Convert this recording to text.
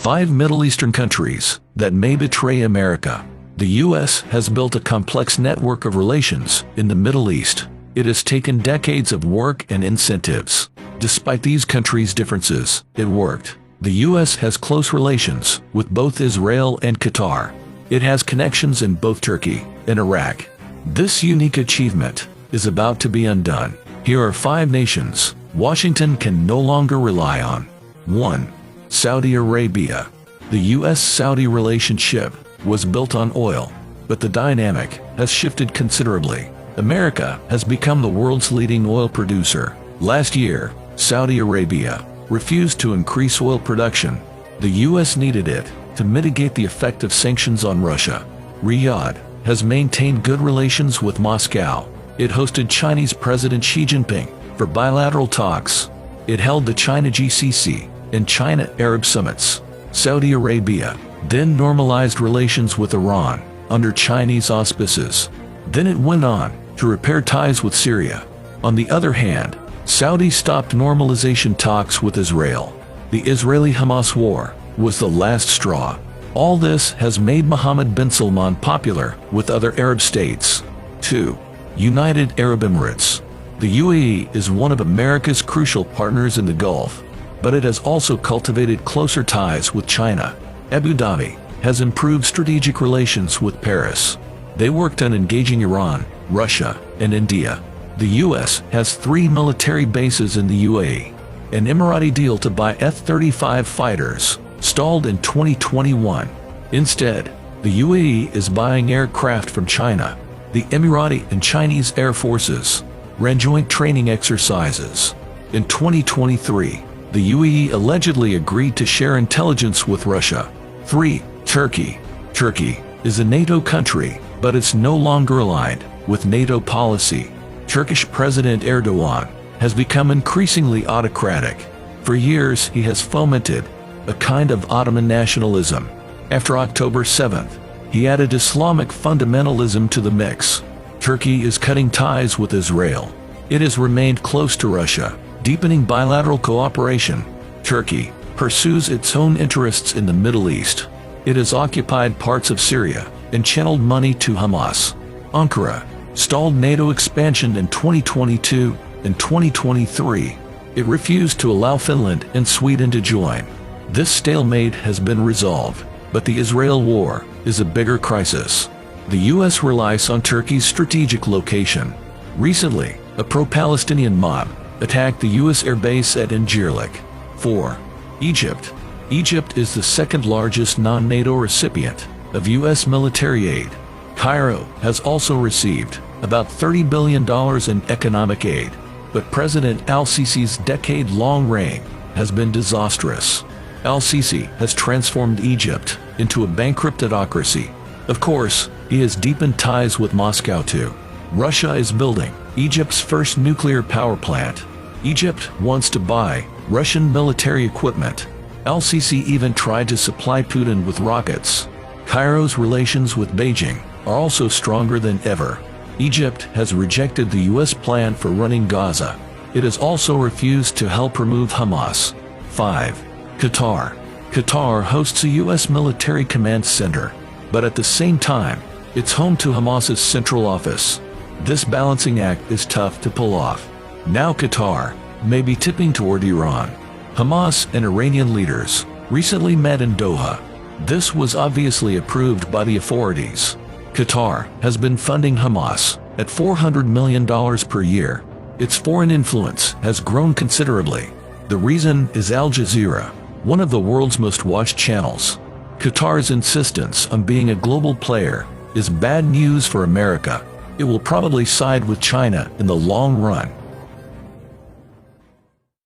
5 Middle Eastern countries that may betray America. The U.S. has built a complex network of relations in the Middle East. It has taken decades of work and incentives. Despite these countries' differences, it worked. The U.S. has close relations with both Israel and Qatar. It has connections in both Turkey and Iraq. This unique achievement is about to be undone. Here are 5 nations Washington can no longer rely on. 1. Saudi Arabia. The U.S.-Saudi relationship was built on oil, but the dynamic has shifted considerably. America has become the world's leading oil producer. Last year, Saudi Arabia refused to increase oil production. The U.S. needed it to mitigate the effect of sanctions on Russia. Riyadh has maintained good relations with Moscow. It hosted Chinese President Xi Jinping for bilateral talks. It held the China GCC and China Arab summits. Saudi Arabia then normalized relations with Iran under Chinese auspices. Then it went on to repair ties with Syria. On the other hand, Saudi stopped normalization talks with Israel. The Israeli-Hamas war was the last straw. All this has made Mohammed bin Salman popular with other Arab states. 2. United Arab Emirates. The UAE is one of America's crucial partners in the Gulf, but it has also cultivated closer ties with China. Abu Dhabi has improved strategic relations with Paris. They worked on engaging Iran, Russia, and India. The U.S. has 3 military bases in the UAE. An Emirati deal to buy F-35 fighters stalled in 2021. Instead, the UAE is buying aircraft from China. The Emirati and Chinese Air Forces ran joint training exercises. In 2023, the UAE allegedly agreed to share intelligence with Russia. 3. Turkey. Turkey is a NATO country, but it's no longer aligned with NATO policy. Turkish President Erdogan has become increasingly autocratic. For years, he has fomented a kind of Ottoman nationalism. After October 7th, he added Islamic fundamentalism to the mix. Turkey is cutting ties with Israel. It has remained close to Russia, deepening bilateral cooperation. Turkey pursues its own interests in the Middle East. It has occupied parts of Syria and channeled money to Hamas. Ankara stalled NATO expansion in 2022 and 2023. It refused to allow Finland and Sweden to join. This stalemate has been resolved, but the Israel war is a bigger crisis. The U.S. relies on Turkey's strategic location. Recently, a pro-Palestinian mob attacked the U.S. airbase at Incirlik. 4. Egypt. Egypt is the second largest non-NATO recipient of U.S. military aid. Cairo has also received about $30 billion in economic aid, but President al-Sisi's decade-long reign has been disastrous. Al-Sisi has transformed Egypt into a bankrupt autocracy. Of course, he has deepened ties with Moscow too. Russia is building Egypt's first nuclear power plant. Egypt wants to buy Russian military equipment. Al-Sisi even tried to supply Putin with rockets. Cairo's relations with Beijing are also stronger than ever. Egypt has rejected the U.S. plan for running Gaza. It has also refused to help remove Hamas. 5. Qatar. Qatar hosts a U.S. military command center, but at the same time, it's home to Hamas's central office. This balancing act is tough to pull off. Now Qatar may be tipping toward Iran. Hamas and Iranian leaders recently met in Doha. This was obviously approved by the authorities. Qatar has been funding Hamas at $400 million per year. Its foreign influence has grown considerably. The reason is Al Jazeera, one of the world's most watched channels. Qatar's insistence on being a global player is bad news for America. It will probably side with China in the long run.